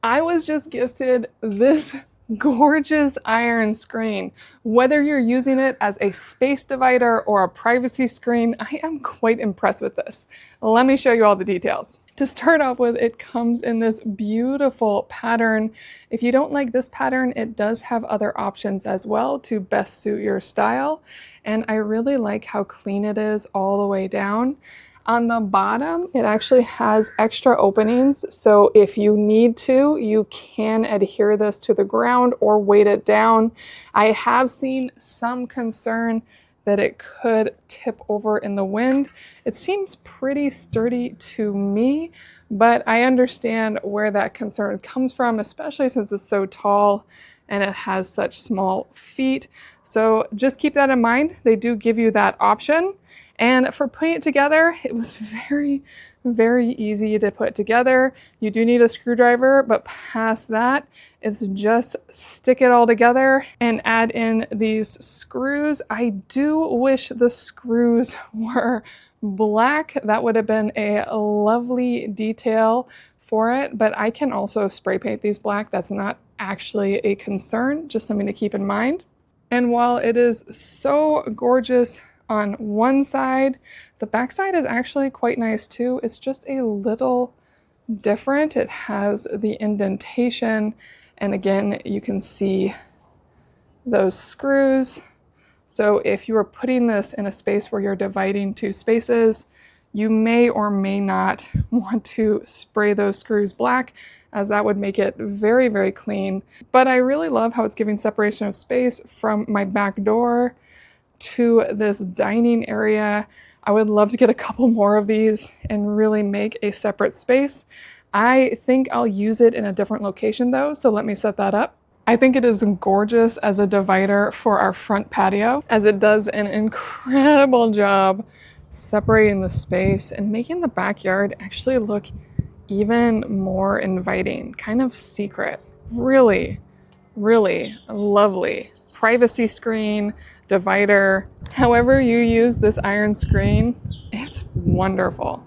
I was just gifted this gorgeous iron screen. Whether you're using it as a space divider or a privacy screen, I am quite impressed with this. Let me show you all the details. To start off with, it comes in this beautiful pattern. If you don't like this pattern, it does have other options as well to best suit your style. And I really like how clean it is all the way down. On the bottom, it actually has extra openings, so if you need to, you can adhere this to the ground or weight it down. I have seen some concern that it could tip over in the wind. It seems pretty sturdy to me, but I understand where that concern comes from, especially since it's so tall and it has such small feet. So just keep that in mind. They do give you that option. And for putting it together, it was very, very easy to put together. You do need a screwdriver, but past that, it's just stick it all together and add in these screws. I do wish the screws were black. That would have been a lovely detail for it, but I can also spray paint these black. That's not actually a concern, just something to keep in mind. And while it is so gorgeous on one side, the back side is actually quite nice too. It's just a little different. It has the indentation, and again, you can see those screws. So if you are putting this in a space where you're dividing two spaces, you may or may not want to spray those screws black, as that would make it very, very clean. But I really love how it's giving separation of space from my back door to this dining area. I would love to get a couple more of these and really make a separate space. I think I'll use it in a different location though, so let me set that up. I think it is gorgeous as a divider for our front patio, as it does an incredible job separating the space and making the backyard actually look even more inviting, kind of secret. Really, really lovely. Privacy screen, divider, however you use this iron screen, it's wonderful.